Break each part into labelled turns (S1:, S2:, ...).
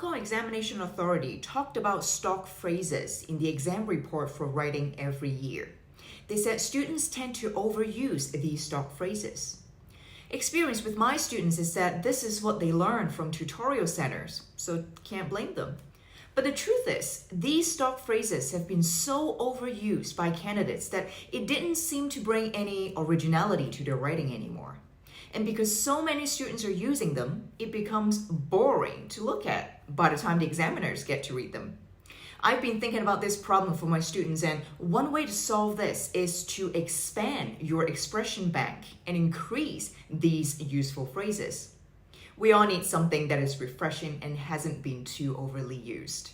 S1: Kong Examination Authority talked about stock phrases in the exam report for writing every year. They said students tend to overuse these stock phrases. Experience with my students is that this is what they learn from tutorial centers, so can't blame them. But the truth is, these stock phrases have been so overused by candidates that it didn't seem to bring any originality to their writing anymore. And because so many students are using them, it becomes boring to look at by the time the examiners get to read them. I've been thinking about this problem for my students, and one way to solve this is to expand your expression bank and increase these useful phrases. We all need something that is refreshing and hasn't been too overly used.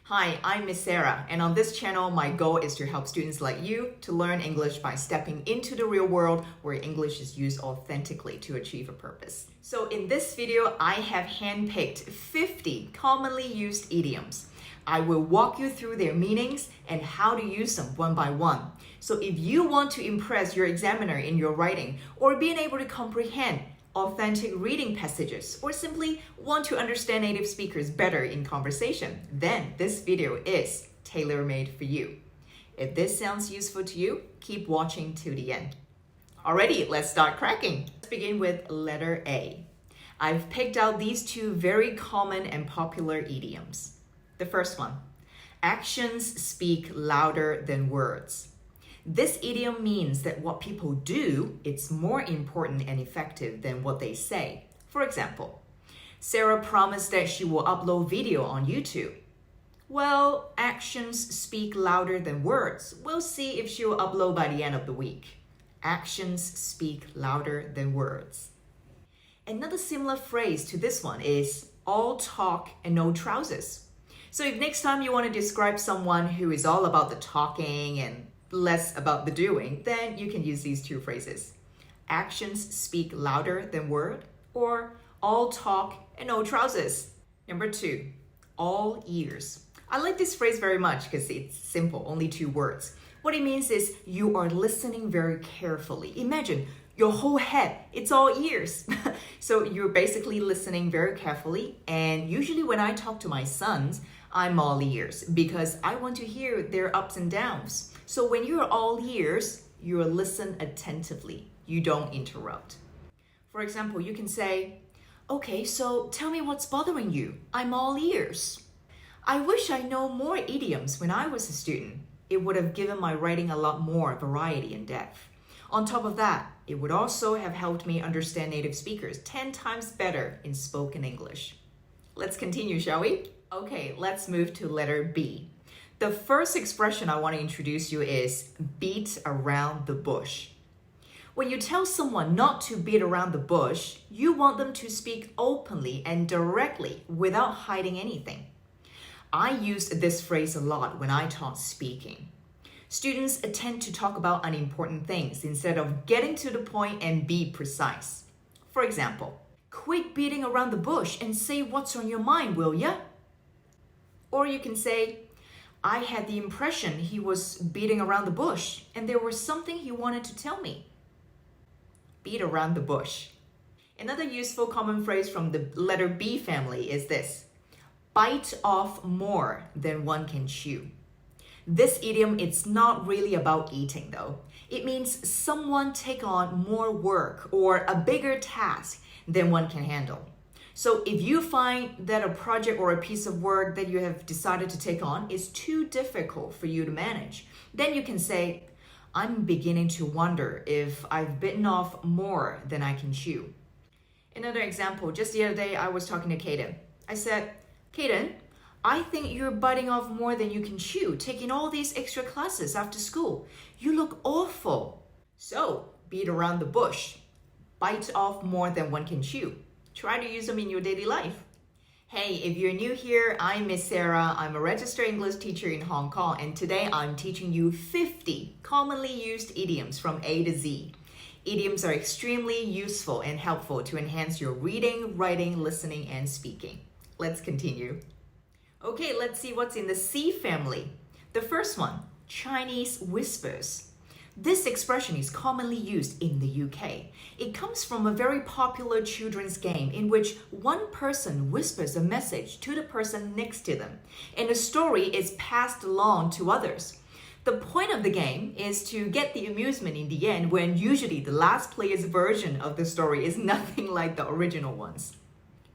S1: Hi, I'm Miss Sarah, and on this channel, my goal is to help students like you to learn English by stepping into the real world where English is used authentically to achieve a purpose. So in this video, I have handpicked 50 commonly used idioms. I will walk you through their meanings and how to use them one by one. So if you want to impress your examiner in your writing, or being able to comprehend authentic reading passages, or simply want to understand native speakers better in conversation, then this video is tailor-made for you. If this sounds useful to you, keep watching till the end. Alrighty, let's start cracking. Let's begin with letter A. I've picked out these two very common and popular idioms. The first one, actions speak louder than words. This idiom means that what people do, it's more important and effective than what they say. For example, Sarah promised that she will upload video on YouTube. Well, actions speak louder than words. We'll see if she will upload by the end of the week. Actions speak louder than words. Another similar phrase to this one is all talk and no trousers. So if next time you want to describe someone who is all about the talking and less about the doing, then you can use these two phrases. Actions speak louder than word, or all talk and no trousers. Number 2, all ears. I like this phrase very much because it's simple, only 2 words. What it means is you are listening very carefully. Imagine your whole head, it's all ears. So you're basically listening very carefully, and usually when I talk to my sons, I'm all ears because I want to hear their ups and downs. So when you're all ears, you listen attentively. You don't interrupt. For example, you can say, okay, so tell me what's bothering you. I'm all ears. I wish I know more idioms when I was a student. It would have given my writing a lot more variety and depth. On top of that, it would also have helped me understand native speakers 10 times better in spoken English. Let's continue, shall we? Okay, let's move to letter B. The first expression I want to introduce you is beat around the bush. When you tell someone not to beat around the bush, you want them to speak openly and directly without hiding anything. I used this phrase a lot when I taught speaking. Students tend to talk about unimportant things instead of getting to the point and be precise. For example, quit beating around the bush and say what's on your mind, will ya? Or you can say, I had the impression he was beating around the bush and there was something he wanted to tell me. Beat around the bush. Another useful common phrase from the letter B family is this: bite off more than one can chew. This idiom, it's not really about eating though. It means someone take on more work or a bigger task than one can handle. So if you find that a project or a piece of work that you have decided to take on is too difficult for you to manage, then you can say, I'm beginning to wonder if I've bitten off more than I can chew. Another example, just the other day I was talking to Kaden. I said, Kaden, I think you're biting off more than you can chew, taking all these extra classes after school. You look awful. So, beat around the bush. Bite off more than one can chew. Try to use them in your daily life. Hey, if you're new here, I'm Miss Sarah. I'm a registered English teacher in Hong Kong, and today I'm teaching you 50 commonly used idioms from A to Z. Idioms are extremely useful and helpful to enhance your reading, writing, listening, and speaking. Let's continue. Okay, let's see what's in the C family. The first one, Chinese whispers. This expression is commonly used in the UK. It comes from a very popular children's game in which one person whispers a message to the person next to them, and the story is passed along to others. The point of the game is to get the amusement in the end when usually the last player's version of the story is nothing like the original ones.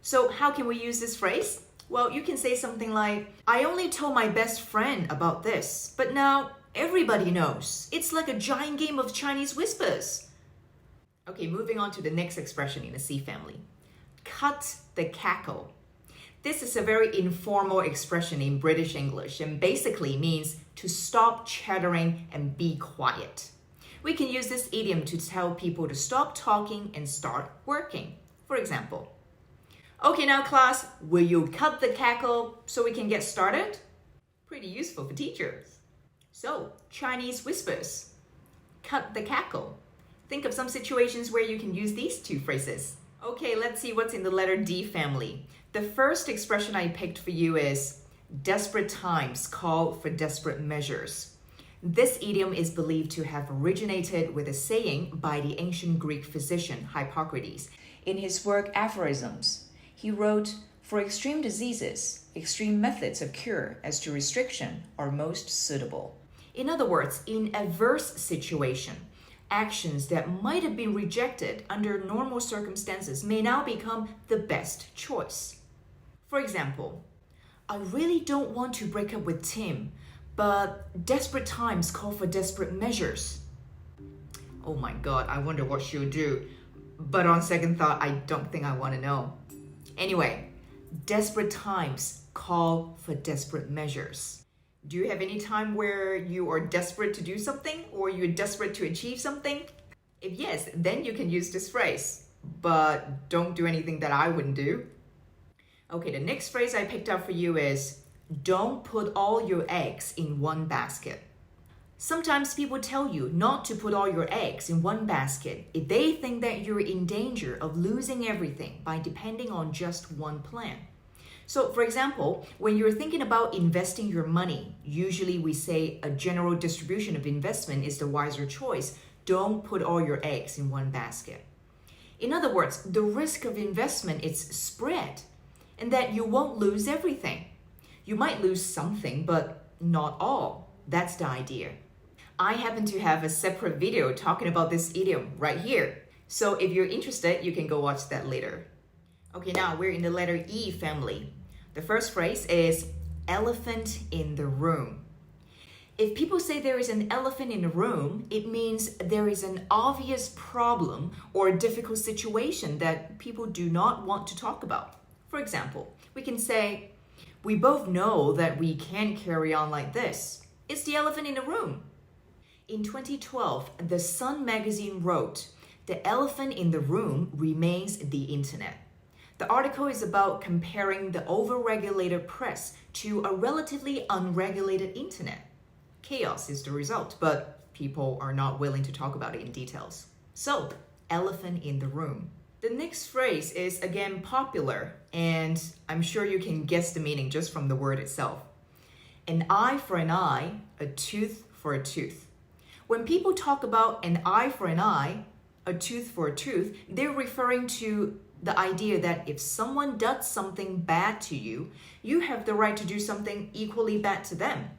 S1: So how can we use this phrase? Well, you can say something like, I only told my best friend about this, but now everybody knows. It's like a giant game of Chinese whispers. Okay, moving on to the next expression in the C family. Cut the cackle. This is a very informal expression in British English and basically means to stop chattering and be quiet. We can use this idiom to tell people to stop talking and start working. For example, okay now class, will you cut the cackle so we can get started? Pretty useful for teachers. So, Chinese whispers. Cut the cackle. Think of some situations where you can use these two phrases. Okay, let's see what's in the letter D family. The first expression I picked for you is desperate times call for desperate measures. This idiom is believed to have originated with a saying by the ancient Greek physician Hippocrates. In his work Aphorisms, he wrote, for extreme diseases, extreme methods of cure as to restriction are most suitable. In other words, in adverse situation, actions that might have been rejected under normal circumstances may now become the best choice. For example, I really don't want to break up with Tim, but desperate times call for desperate measures. Oh my God, I wonder what she'll do. But on second thought, I don't think I want to know. Anyway, desperate times call for desperate measures. Do you have any time where you are desperate to do something or you're desperate to achieve something? If yes, then you can use this phrase, but don't do anything that I wouldn't do. Okay, the next phrase I picked up for you is, don't put all your eggs in one basket. Sometimes people tell you not to put all your eggs in one basket if they think that you're in danger of losing everything by depending on just one plan. So, for example, when you're thinking about investing your money, usually we say a general distribution of investment is the wiser choice. Don't put all your eggs in one basket. In other words, the risk of investment is spread and that you won't lose everything. You might lose something, but not all. That's the idea. I happen to have a separate video talking about this idiom right here. So if you're interested, you can go watch that later. Okay, now we're in the letter E family. The first phrase is elephant in the room. If people say there is an elephant in the room, it means there is an obvious problem or a difficult situation that people do not want to talk about. For example, we can say, we both know that we can't carry on like this. It's the elephant in the room. In 2012, The Sun magazine wrote, the elephant in the room remains the internet. The article is about comparing the overregulated press to a relatively unregulated internet. Chaos is the result, but people are not willing to talk about it in details. So, elephant in the room. The next phrase is again popular, and I'm sure you can guess the meaning just from the word itself. An eye for an eye, a tooth for a tooth. When people talk about an eye for an eye, a tooth for a tooth, they're referring to the idea that if someone does something bad to you, you have the right to do something equally bad to them.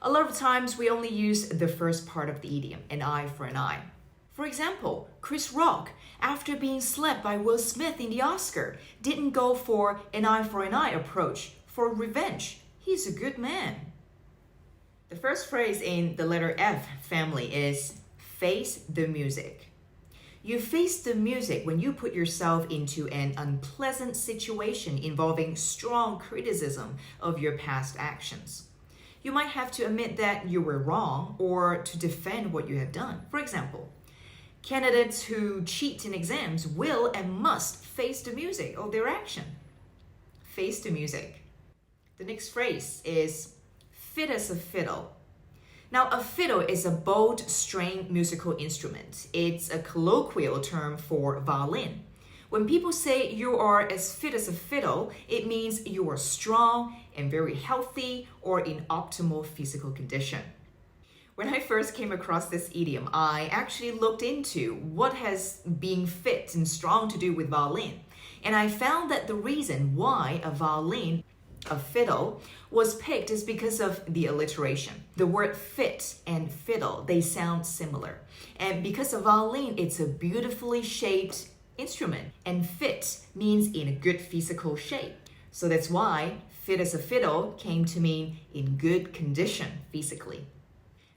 S1: A lot of times we only use the first part of the idiom, an eye for an eye. For example, Chris Rock, after being slapped by Will Smith in the Oscar, didn't go for an eye for an eye approach for revenge. He's a good man. The first phrase in the letter F family is face the music. You face the music when you put yourself into an unpleasant situation involving strong criticism of your past actions. You might have to admit that you were wrong or to defend what you have done. For example, candidates who cheat in exams will and must face the music of their action. Face the music. The next phrase is fit as a fiddle. Now, a fiddle is a bowed string musical instrument. It's a colloquial term for violin. When people say you are as fit as a fiddle, it means you are strong and very healthy or in optimal physical condition. When I first came across this idiom, I actually looked into what has being fit and strong to do with violin. And I found that the reason why a violin, a fiddle, was picked is because of the alliteration. The word fit and fiddle, they sound similar. And because a violin, it's a beautifully shaped instrument. And fit means in a good physical shape. So that's why fit as a fiddle came to mean in good condition physically.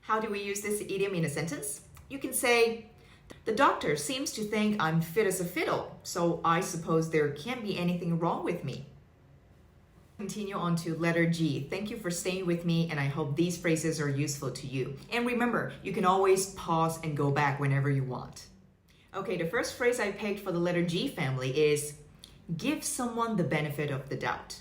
S1: How do we use this idiom in a sentence? You can say, the doctor seems to think I'm fit as a fiddle, so I suppose there can't be anything wrong with me. Continue on to letter G. Thank you for staying with me, and I hope these phrases are useful to you. And remember, you can always pause and go back whenever you want. Okay, the first phrase I picked for the letter G family is give someone the benefit of the doubt.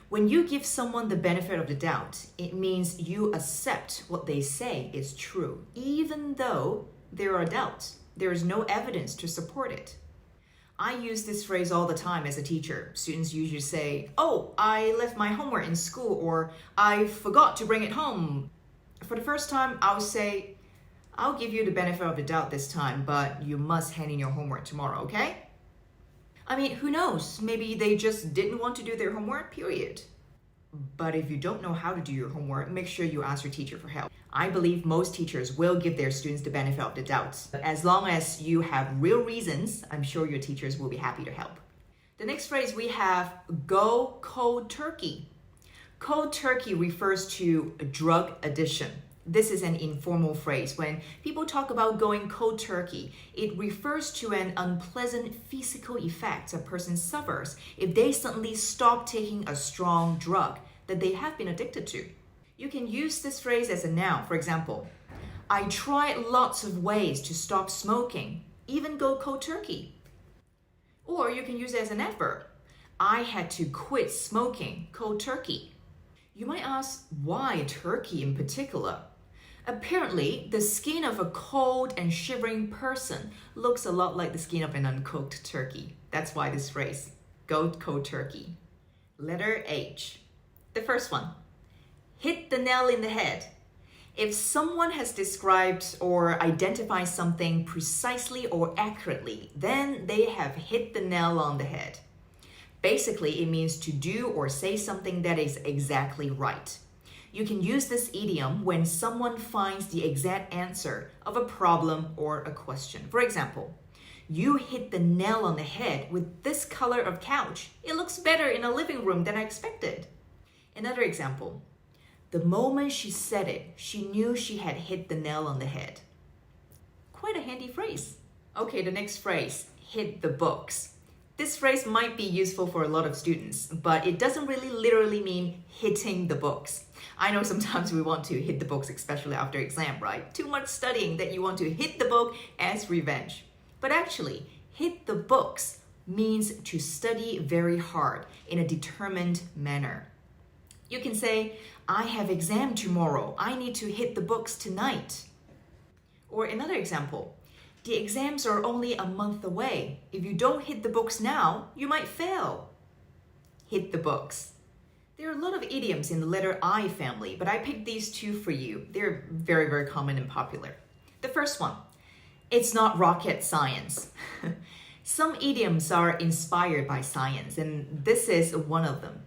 S1: When you give someone the benefit of the doubt, it means you accept what they say is true, even though there are doubts. There is no evidence to support it. I use this phrase all the time as a teacher. Students usually say, oh, I left my homework in school, or I forgot to bring it home. For the first time, I'll say, I'll give you the benefit of the doubt this time, but you must hand in your homework tomorrow, okay? I mean, who knows? Maybe they just didn't want to do their homework, period. But if you don't know how to do your homework, make sure you ask your teacher for help. I believe most teachers will give their students the benefit of the doubt. But as long as you have real reasons, I'm sure your teachers will be happy to help. The next phrase we have, go cold turkey. Cold turkey refers to drug addiction. This is an informal phrase. When people talk about going cold turkey, it refers to an unpleasant physical effect a person suffers if they suddenly stop taking a strong drug that they have been addicted to. You can use this phrase as a noun. For example, I tried lots of ways to stop smoking, even go cold turkey. Or you can use it as an adverb. I had to quit smoking cold turkey. You might ask, why turkey in particular? Apparently, the skin of a cold and shivering person looks a lot like the skin of an uncooked turkey. That's why this phrase, go cold turkey. Letter H. The first one, hit the nail in the head. If someone has described or identified something precisely or accurately, then they have hit the nail on the head. Basically, it means to do or say something that is exactly right. You can use this idiom when someone finds the exact answer of a problem or a question. For example, you hit the nail on the head with this color of couch. It looks better in a living room than I expected. Another example, the moment she said it, she knew she had hit the nail on the head. Quite a handy phrase. Okay, the next phrase, hit the books. This phrase might be useful for a lot of students, but it doesn't really literally mean hitting the books. I know sometimes we want to hit the books, especially after exam, right? Too much studying that you want to hit the book as revenge. But actually, hit the books means to study very hard in a determined manner. You can say, I have exam tomorrow. I need to hit the books tonight. Or another example, the exams are only a month away. If you don't hit the books now, you might fail. Hit the books. There are a lot of idioms in the letter I family, but I picked these two for you. They're very, very common and popular. The first one, it's not rocket science. Some idioms are inspired by science, and this is one of them.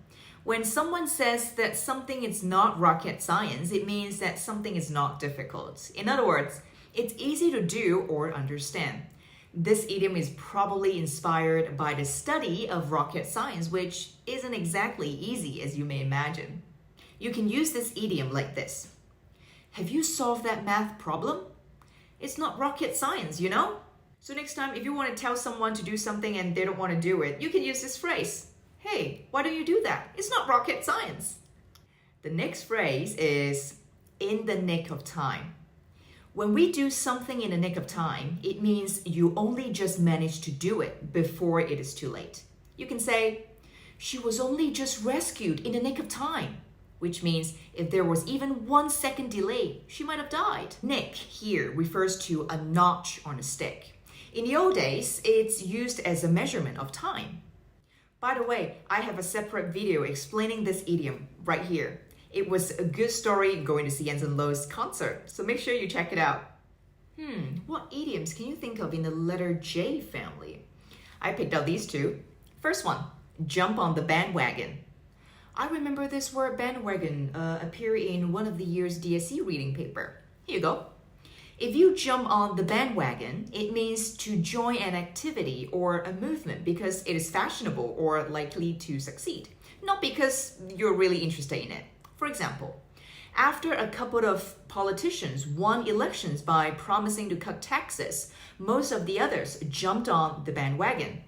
S1: When someone says that something is not rocket science, it means that something is not difficult. In other words, it's easy to do or understand. This idiom is probably inspired by the study of rocket science, which isn't exactly easy as you may imagine. You can use this idiom like this. Have you solved that math problem? It's not rocket science, you know? So next time, if you want to tell someone to do something and they don't want to do it, you can use this phrase. Hey, why don't you do that? It's not rocket science. The next phrase is in the nick of time. When we do something in the nick of time, it means you only just managed to do it before it is too late. You can say, she was only just rescued in the nick of time, which means if there was even 1 second delay, she might have died. Nick here refers to a notch on a stick. In the old days, it's used as a measurement of time. By the way, I have a separate video explaining this idiom right here. It was a good story going to see Anson Lo's concert, so make sure you check it out. What idioms can you think of in the letter J family? I picked out these two. First one, jump on the bandwagon. I remember this word bandwagon appear in one of the year's DSE reading paper. Here you go. If you jump on the bandwagon, it means to join an activity or a movement because it is fashionable or likely to succeed, not because you're really interested in it. For example, after a couple of politicians won elections by promising to cut taxes, most of the others jumped on the bandwagon.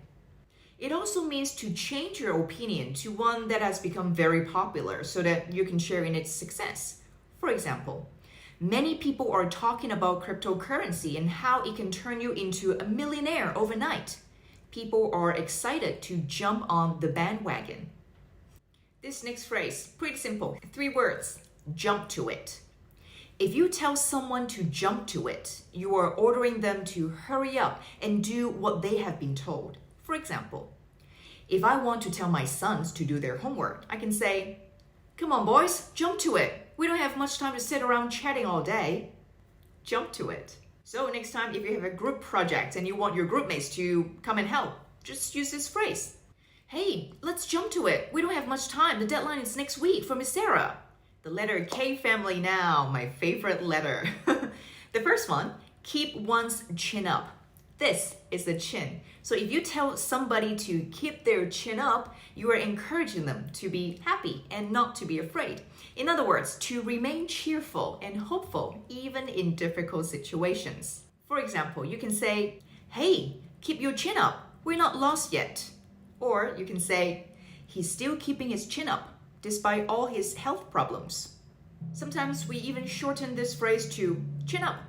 S1: It also means to change your opinion to one that has become very popular so that you can share in its success. For example, many people are talking about cryptocurrency and how it can turn you into a millionaire overnight. People are excited to jump on the bandwagon. This next phrase, pretty simple, 3 words. Jump to it. If you tell someone to jump to it, you are ordering them to hurry up and do what they have been told. For example, if I want to tell my sons to do their homework, I can say, "Come on, boys, jump to it. We don't have much time to sit around chatting all day." Jump to it. So next time, if you have a group project and you want your group mates to come and help, just use this phrase. "Hey, let's jump to it. We don't have much time. The deadline is next week for Miss Sarah." The letter K family now, my favorite letter. The first one, keep one's chin up. This is the chin. So if you tell somebody to keep their chin up, you are encouraging them to be happy and not to be afraid. In other words, to remain cheerful and hopeful even in difficult situations. For example, you can say, "Hey, keep your chin up. We're not lost yet." Or you can say, "He's still keeping his chin up despite all his health problems." Sometimes we even shorten this phrase to chin up,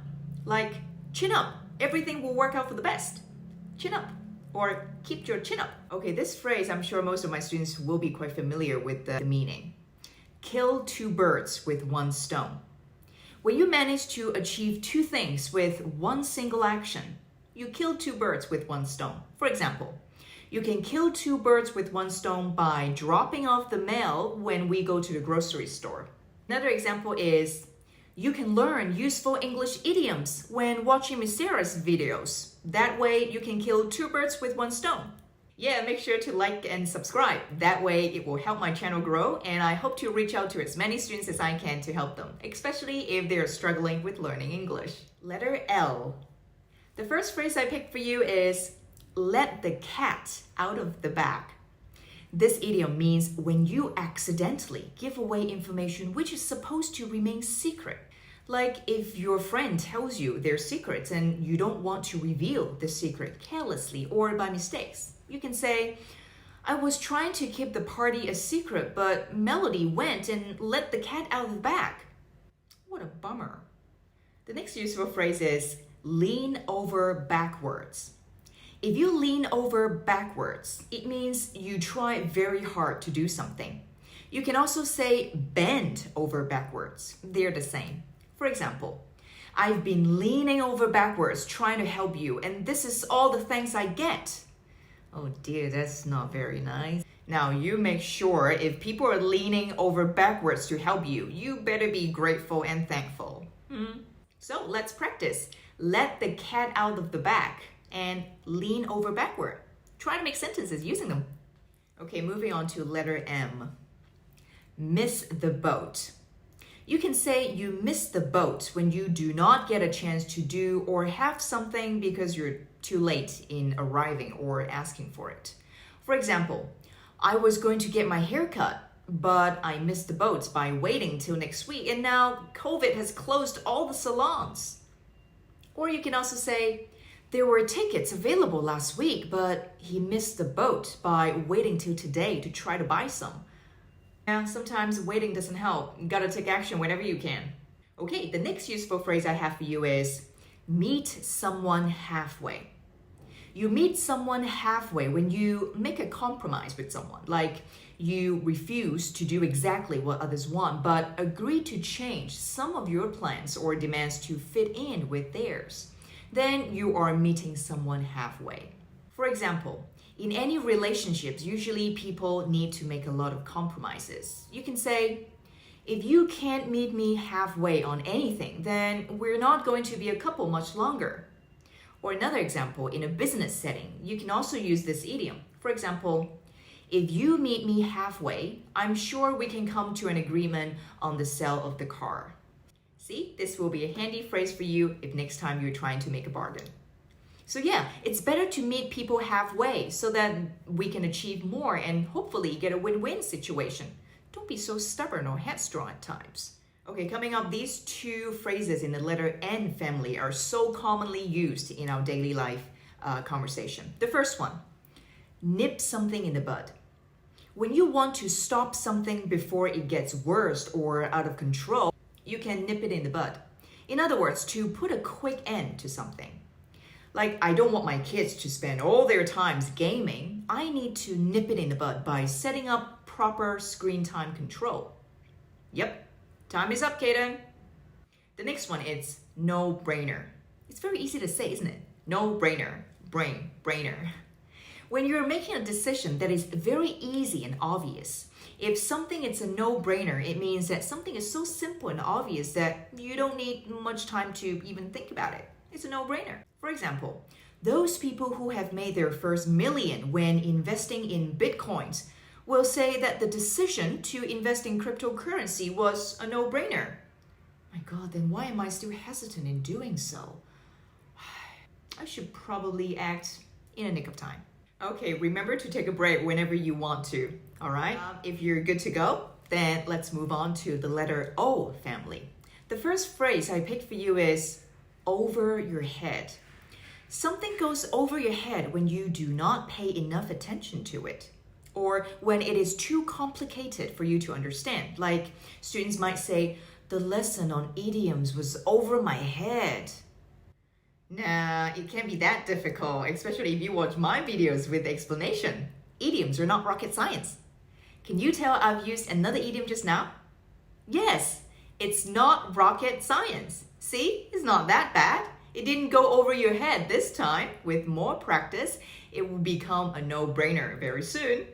S1: like chin up, everything will work out for the best. Chin up, or keep your chin up. Okay, this phrase, I'm sure most of my students will be quite familiar with the meaning. Kill 2 birds with 1 stone. When you manage to achieve 2 things with 1 single action, you kill 2 birds with 1 stone. For example, you can kill 2 birds with 1 stone by dropping off the mail when we go to the grocery store. Another example is, you can learn useful English idioms when watching Miss Sarah's videos. That way you can kill 2 birds with 1 stone. Yeah, make sure to like and subscribe. That way it will help my channel grow, and I hope to reach out to as many students as I can to help them, especially if they're struggling with learning English. Letter L. The first phrase I picked for you is, let the cat out of the bag. This idiom means when you accidentally give away information which is supposed to remain secret. Like if your friend tells you their secrets and you don't want to reveal the secret carelessly or by mistakes. You can say, "I was trying to keep the party a secret, but Melody went and let the cat out of the bag." What a bummer. The next useful phrase is, lean over backwards. If you lean over backwards, it means you try very hard to do something. You can also say bend over backwards. They're the same. For example, "I've been leaning over backwards trying to help you, and this is all the thanks I get." Oh dear, that's not very nice. Now you make sure if people are leaning over backwards to help you, you better be grateful and thankful. So let's practice. Let the cat out of the bag and lean over backward. Try to make sentences using them. Okay, moving on to letter M. Miss the boat. You can say you miss the boat when you do not get a chance to do or have something because you're too late in arriving or asking for it. For example, "I was going to get my hair cut, but I missed the boat by waiting till next week, and now COVID has closed all the salons." Or you can also say, "There were tickets available last week, but he missed the boat by waiting till today to try to buy some." Now, sometimes waiting doesn't help. You gotta take action whenever you can. Okay, the next useful phrase I have for you is, meet someone halfway. You meet someone halfway when you make a compromise with someone, like you refuse to do exactly what others want, but agree to change some of your plans or demands to fit in with theirs. Then you are meeting someone halfway. For example, in any relationships, usually people need to make a lot of compromises. You can say, If you can't meet me halfway on anything, then we're not going to be a couple much longer. Or another example, in a business setting, you can also use this idiom. For example, if you meet me halfway, I'm sure we can come to an agreement on the sale of the car. See, this will be a handy phrase for you if next time you're trying to make a bargain. So yeah, it's better to meet people halfway so that we can achieve more and hopefully get a win-win situation. Don't be so stubborn or headstrong at times. Okay, coming up, these two phrases in the letter N family are so commonly used in our daily life conversation. The first one, nip something in the bud. When you want to stop something before it gets worse or out of control, you can nip it in the bud. In other words, to put a quick end to something. Like, I don't want my kids to spend all their times gaming. I need to nip it in the bud by setting up proper screen time control. Yep, time is up, Kaden. The next one is no-brainer. It's very easy to say, isn't it? No-brainer, brainer. When you're making a decision that is very easy and obvious, if something is a no-brainer, it means that something is so simple and obvious that you don't need much time to even think about it. It's a no-brainer. For example, those people who have made their first million when investing in Bitcoins will say that the decision to invest in cryptocurrency was a no-brainer. My God, then why am I still hesitant in doing so? I should probably act in a nick of time. Okay, remember to take a break whenever you want to, all right? If you're good to go, then let's move on to the letter O family. The first phrase I picked for you is over your head. Something goes over your head when you do not pay enough attention to it, or when it is too complicated for you to understand. Like students might say, the lesson on idioms was over my head. Nah, it can't be that difficult, especially if you watch my videos with explanation. Idioms are not rocket science. Can you tell I've used another idiom just now? Yes, it's not rocket science. See, it's not that bad. It didn't go over your head this time. With more practice, it will become a no-brainer very soon.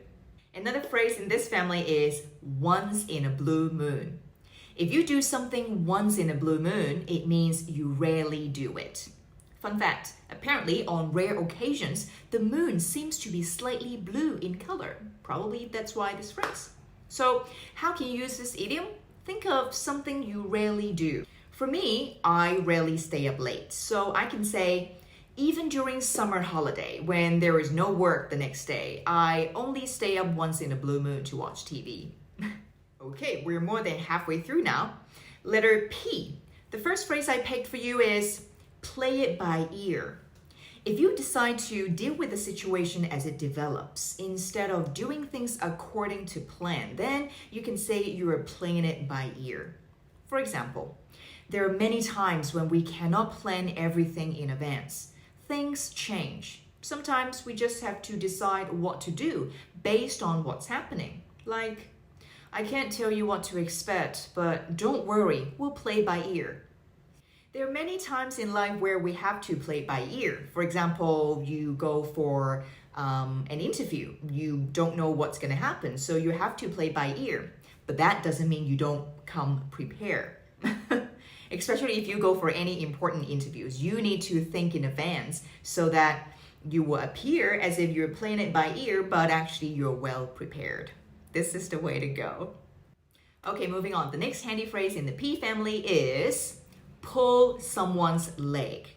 S1: Another phrase in this family is once in a blue moon. If you do something once in a blue moon, it means you rarely do it. Fun fact, apparently on rare occasions, the moon seems to be slightly blue in color. Probably that's why this phrase. So how can you use this idiom? Think of something you rarely do. For me, I rarely stay up late. So I can say, even during summer holiday, when there is no work the next day, I only stay up once in a blue moon to watch TV. Okay, we're more than halfway through now. Letter P. The first phrase I picked for you is play it by ear. If you decide to deal with the situation as it develops, instead of doing things according to plan, then you can say you are playing it by ear. For example, there are many times when we cannot plan everything in advance. Things change. Sometimes we just have to decide what to do based on what's happening. Like, I can't tell you what to expect, but don't worry, we'll play by ear. There are many times in life where we have to play by ear. For example, you go for an interview. You don't know what's going to happen, so you have to play by ear. But that doesn't mean you don't come prepared. Especially if you go for any important interviews, you need to think in advance so that you will appear as if you're playing it by ear, but actually you're well prepared. This is the way to go. Okay, moving on. The next handy phrase in the P family is pull someone's leg.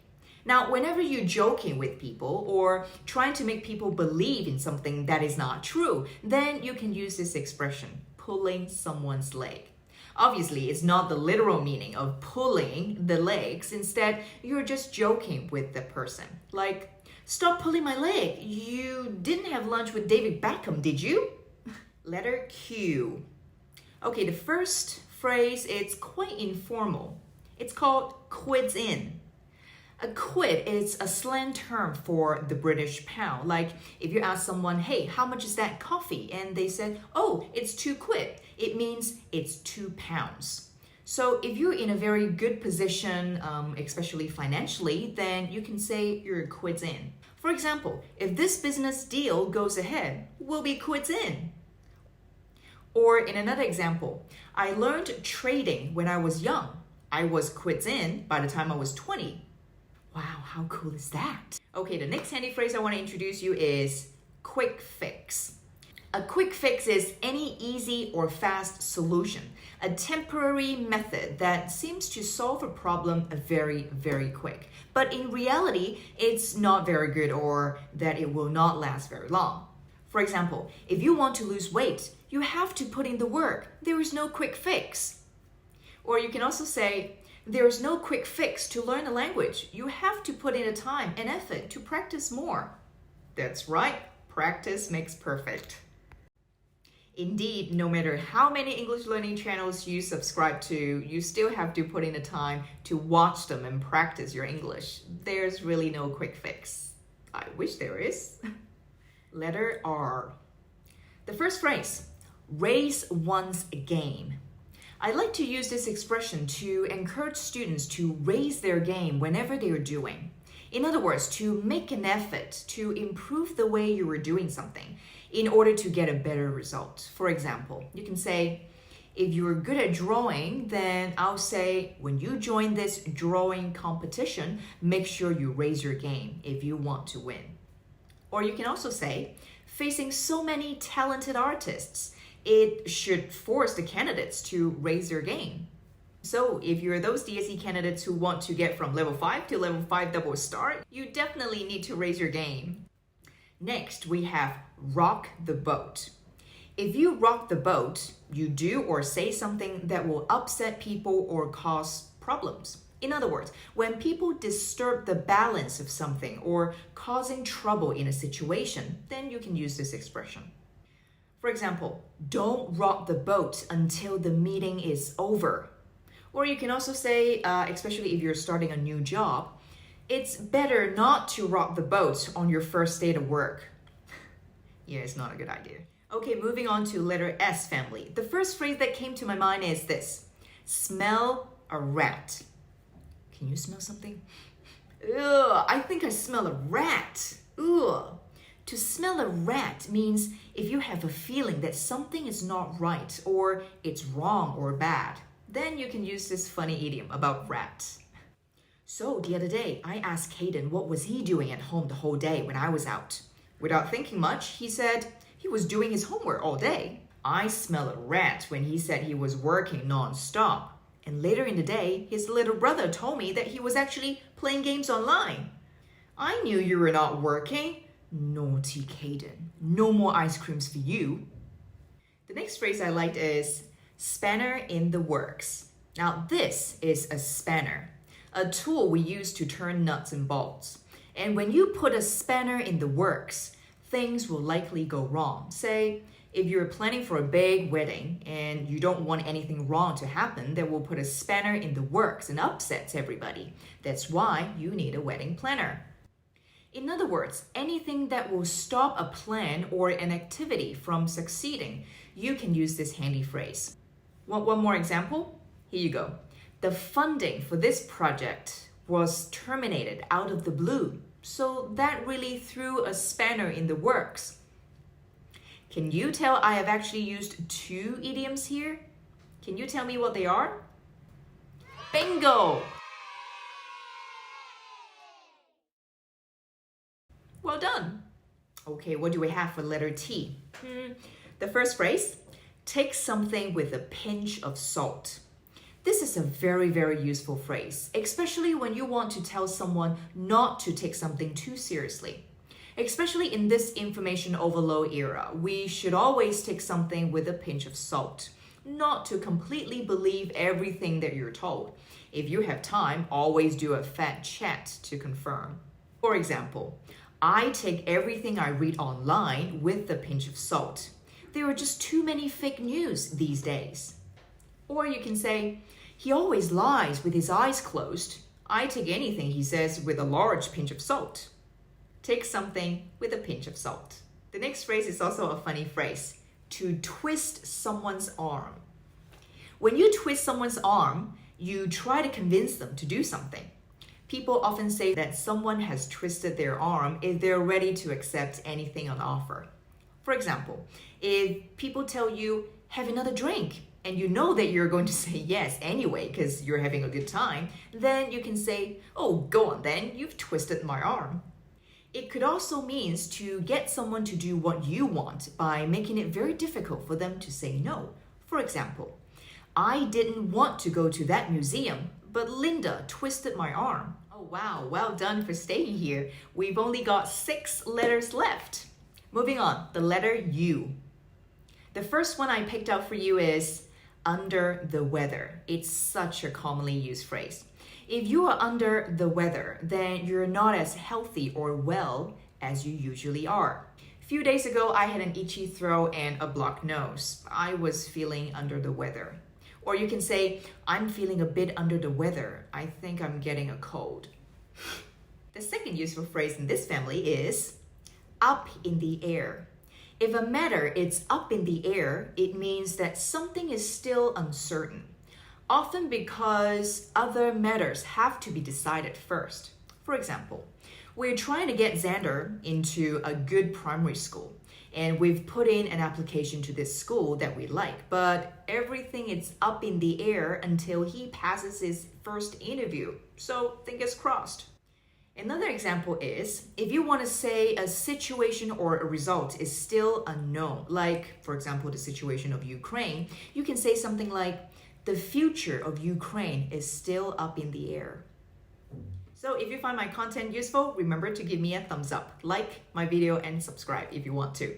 S1: Now, whenever you're joking with people or trying to make people believe in something that is not true, then you can use this expression, pulling someone's leg. Obviously, it's not the literal meaning of pulling the legs. Instead, you're just joking with the person. Like, stop pulling my leg. You didn't have lunch with David Beckham, did you? Letter Q. Okay, the first phrase, it's quite informal. It's called quids in. A quid is a slang term for the British pound. Like if you ask someone, hey, how much is that coffee? And they said, oh, it's 2 quid. It means it's 2 pounds. So if you're in a very good position, especially financially, then you can say you're quids in. For example, if this business deal goes ahead, we'll be quids in. Or in another example, I learned trading when I was young. I was quits in by the time I was 20. Wow, how cool is that? Okay, the next handy phrase I want to introduce you is quick fix. A quick fix is any easy or fast solution, a temporary method that seems to solve a problem very, very quick. But in reality, it's not very good or that it will not last very long. For example, if you want to lose weight, you have to put in the work. There is no quick fix. Or you can also say, there is no quick fix to learn a language. You have to put in the time and effort to practice more. That's right, practice makes perfect. Indeed, no matter how many English learning channels you subscribe to, you still have to put in the time to watch them and practice your English. There's really no quick fix. I wish there is. Letter R. The first phrase, raise one's game. I like to use this expression to encourage students to raise their game whenever they are doing. In other words, to make an effort to improve the way you are doing something in order to get a better result. For example, you can say, if you're good at drawing, then I'll say, when you join this drawing competition, make sure you raise your game if you want to win. Or you can also say, facing so many talented artists, it should force the candidates to raise their game. So if you're those DSE candidates who want to get from level 5 to level 5 double star, you definitely need to raise your game. Next, we have rock the boat. If you rock the boat, you do or say something that will upset people or cause problems. In other words, when people disturb the balance of something or causing trouble in a situation, then you can use this expression. For example, don't rock the boat until the meeting is over. Or you can also say, especially if you're starting a new job, it's better not to rock the boat on your first day to work. Yeah, it's not a good idea. Okay, moving on to letter S family. The first phrase that came to my mind is this: smell a rat. Can you smell something? Ugh, I think I smell a rat. Ugh. To smell a rat means if you have a feeling that something is not right or it's wrong or bad, then you can use this funny idiom about rats. So the other day, I asked Caden what was he doing at home the whole day when I was out. Without thinking much, he said he was doing his homework all day. I smell a rat when he said he was working non-stop. And later in the day, his little brother told me that he was actually playing games online. I knew you were not working. Naughty Caden. No more ice creams for you. The next phrase I liked is spanner in the works. Now this is a spanner, a tool we use to turn nuts and bolts. And when you put a spanner in the works, things will likely go wrong. Say, if you're planning for a big wedding and you don't want anything wrong to happen, then we'll put a spanner in the works and upsets everybody. That's why you need a wedding planner. In other words, anything that will stop a plan or an activity from succeeding, you can use this handy phrase. Want one more example? Here you go. The funding for this project was terminated out of the blue, so that really threw a spanner in the works. Can you tell I have actually used 2 idioms here? Can you tell me what they are? Bingo! Well done. Okay, what do we have for letter T? The first phrase, take something with a pinch of salt. This is a very, very useful phrase, especially when you want to tell someone not to take something too seriously. Especially in this information overload era, we should always take something with a pinch of salt, not to completely believe everything that you're told. If you have time, always do a fact check to confirm. For example, I take everything I read online with a pinch of salt. There are just too many fake news these days. Or you can say, he always lies with his eyes closed. I take anything he says with a large pinch of salt. Take something with a pinch of salt. The next phrase is also a funny phrase, to twist someone's arm. When you twist someone's arm, you try to convince them to do something. People often say that someone has twisted their arm if they're ready to accept anything on offer. For example, if people tell you, have another drink, and you know that you're going to say yes anyway because you're having a good time, then you can say, oh, go on then, you've twisted my arm. It could also mean to get someone to do what you want by making it very difficult for them to say no. For example, I didn't want to go to that museum, but Linda twisted my arm. Oh wow, well done for staying here. We've only got 6 letters left. Moving on, the letter U. The first one I picked out for you is under the weather. It's such a commonly used phrase. If you are under the weather, then you're not as healthy or well as you usually are. A few days ago, I had an itchy throat and a blocked nose. I was feeling under the weather. Or you can say, I'm feeling a bit under the weather. I think I'm getting a cold. The second useful phrase in this family is up in the air. If a matter is up in the air, it means that something is still uncertain, often because other matters have to be decided first. For example, we're trying to get Xander into a good primary school, and we've put in an application to this school that we like, but everything is up in the air until he passes his first interview, so fingers crossed. Another example is, if you want to say a situation or a result is still unknown, like, for example, the situation of Ukraine, you can say something like, the future of Ukraine is still up in the air. So if you find my content useful, remember to give me a thumbs up, like my video, and subscribe if you want to.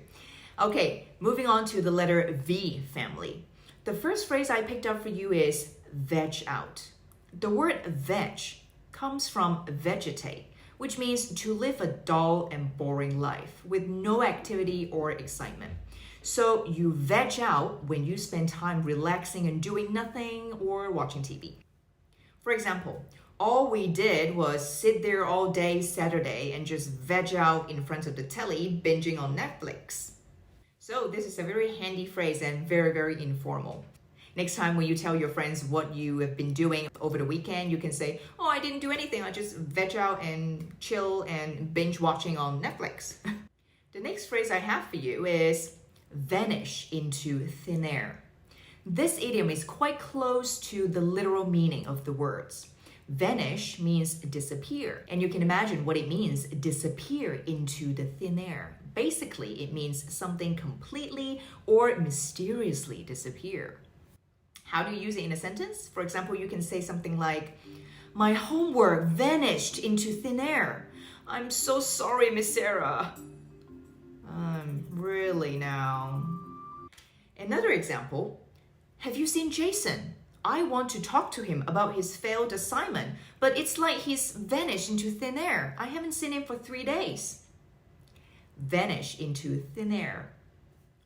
S1: Okay, moving on to the letter V family. The first phrase I picked up for you is veg out. The word veg comes from vegetate, which means to live a dull and boring life with no activity or excitement. So you veg out when you spend time relaxing and doing nothing or watching TV. For example, all we did was sit there all day Saturday and just veg out in front of the telly, binging on Netflix. So this is a very handy phrase and very, very informal. Next time when you tell your friends what you have been doing over the weekend, you can say, oh, I didn't do anything. I just veg out and chill and binge watching on Netflix. The next phrase I have for you is vanish into thin air. This idiom is quite close to the literal meaning of the words. Vanish means disappear, and you can imagine what it means, disappear into the thin air. Basically, it means something completely or mysteriously disappear. How do you use it in a sentence? For example, you can say something like, my homework vanished into thin air. I'm so sorry, Miss Sarah. Really now. Another example, have you seen Jason? I want to talk to him about his failed assignment, but it's like he's vanished into thin air. I haven't seen him for 3 days. Vanish into thin air.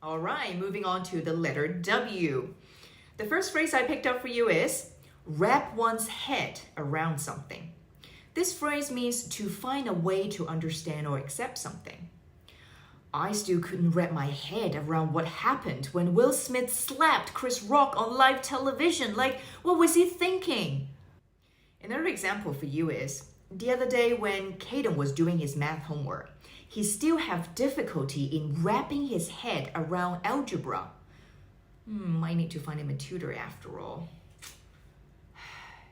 S1: All right, moving on to the letter W. The first phrase I picked up for you is wrap one's head around something. This phrase means to find a way to understand or accept something. I still couldn't wrap my head around what happened when Will Smith slapped Chris Rock on live television. Like, what was he thinking? Another example for you is, the other day when Caden was doing his math homework, he still had difficulty in wrapping his head around algebra. I need to find him a tutor after all.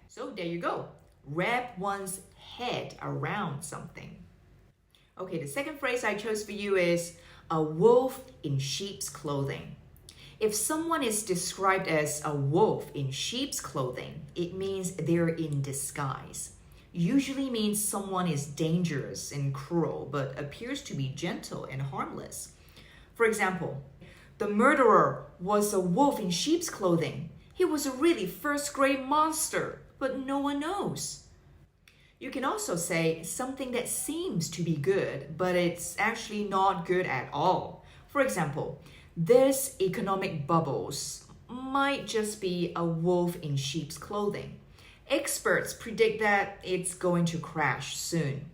S1: So there you go. Wrap one's head around something. Okay, the second phrase I chose for you is a wolf in sheep's clothing. If someone is described as a wolf in sheep's clothing, it means they're in disguise. Usually means someone is dangerous and cruel, but appears to be gentle and harmless. For example, the murderer was a wolf in sheep's clothing. He was a really first-grade monster, but no one knows. You can also say something that seems to be good, but it's actually not good at all. For example, this economic bubbles might just be a wolf in sheep's clothing. Experts predict that it's going to crash soon.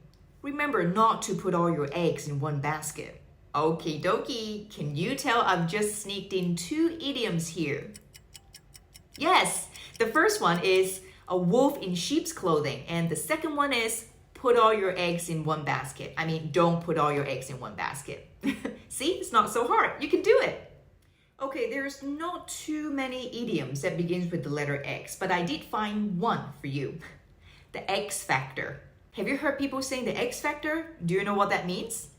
S1: Remember not to put all your eggs in one basket. Okie dokie, can you tell I've just sneaked in 2 idioms here? Yes, the first one is a wolf in sheep's clothing, and the second one is put all your eggs in one basket. I mean, don't put all your eggs in one basket. See, it's not so hard. You can do it. Okay, there's not too many idioms that begins with the letter X, but I did find one for you. The X factor. Have you heard people saying the X factor? Do you know what that means?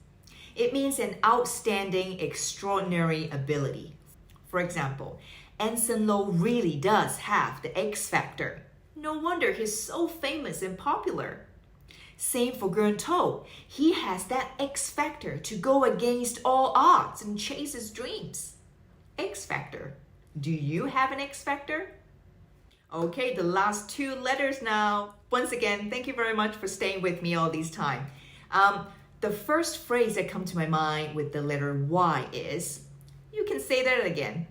S1: It means an outstanding, extraordinary ability. For example, Anson Lo really does have the X factor. No wonder he's so famous and popular. Same for Gern To. He has that X factor to go against all odds and chase his dreams. X factor. Do you have an X factor? Okay, the last two letters now. Once again, thank you very much for staying with me all this time. The first phrase that comes to my mind with the letter Y is, you can say that again.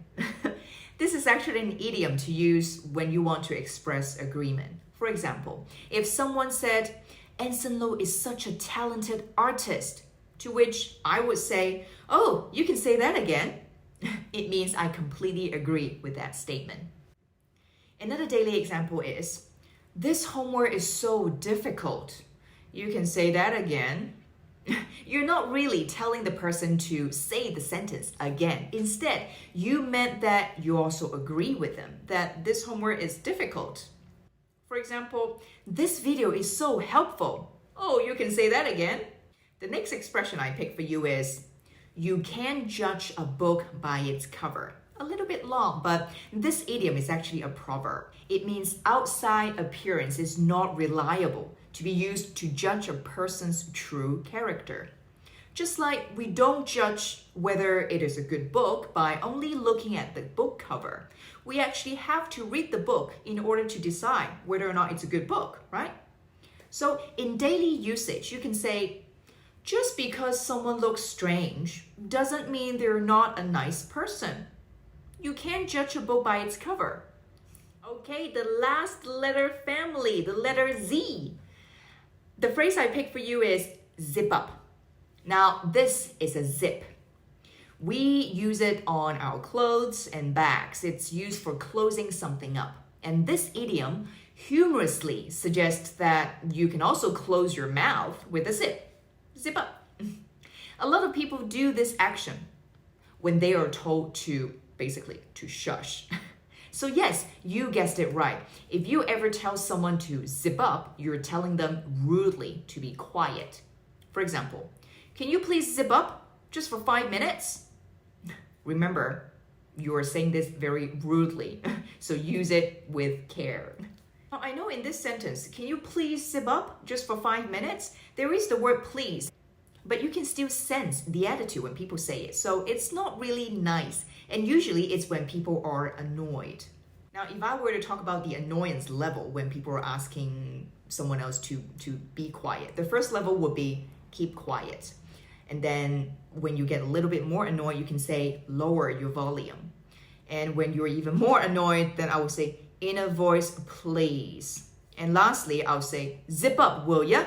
S1: This is actually an idiom to use when you want to express agreement. For example, if someone said, Anson Lo is such a talented artist, to which I would say, oh, you can say that again. It means I completely agree with that statement. Another daily example is, this homework is so difficult. You can say that again. You're not really telling the person to say the sentence again. Instead, you meant that you also agree with them, that this homework is difficult. For example, this video is so helpful. Oh, you can say that again. The next expression I picked for you is, you can't judge a book by its cover. A little bit long, but this idiom is actually a proverb. It means outside appearance is not reliable to be used to judge a person's true character. Just like we don't judge whether it is a good book by only looking at the book cover. We actually have to read the book in order to decide whether or not it's a good book, right? So in daily usage, you can say, just because someone looks strange doesn't mean they're not a nice person. You can't judge a book by its cover. Okay, the last letter family, the letter Z. The phrase I picked for you is zip up. Now, this is a zip. We use it on our clothes and bags. It's used for closing something up. And this idiom humorously suggests that you can also close your mouth with a zip. Zip up. A lot of people do this action when they are told to, basically, to shush. So yes, you guessed it right. If you ever tell someone to zip up, you're telling them rudely to be quiet. For example, can you please zip up just for 5 minutes? Remember, you are saying this very rudely, so use it with care. Now, I know in this sentence, can you please zip up just for 5 minutes? There is the word please, but you can still sense the attitude when people say it. So it's not really nice. And usually it's when people are annoyed. Now, if I were to talk about the annoyance level when people are asking someone else to be quiet, the first level would be keep quiet. And then when you get a little bit more annoyed, you can say lower your volume. And when you're even more annoyed, then I will say in a voice, please. And lastly, I'll say zip up, will ya?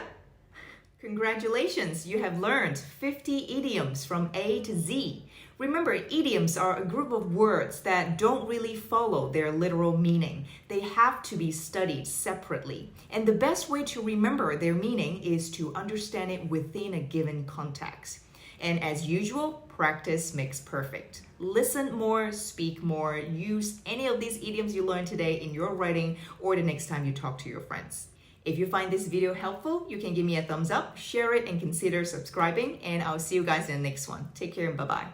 S1: Congratulations, you have learned 50 idioms from A to Z. Remember, idioms are a group of words that don't really follow their literal meaning. They have to be studied separately. And the best way to remember their meaning is to understand it within a given context. And as usual, practice makes perfect. Listen more, speak more, use any of these idioms you learned today in your writing or the next time you talk to your friends. If you find this video helpful, you can give me a thumbs up, share it, and consider subscribing. And I'll see you guys in the next one. Take care and bye-bye.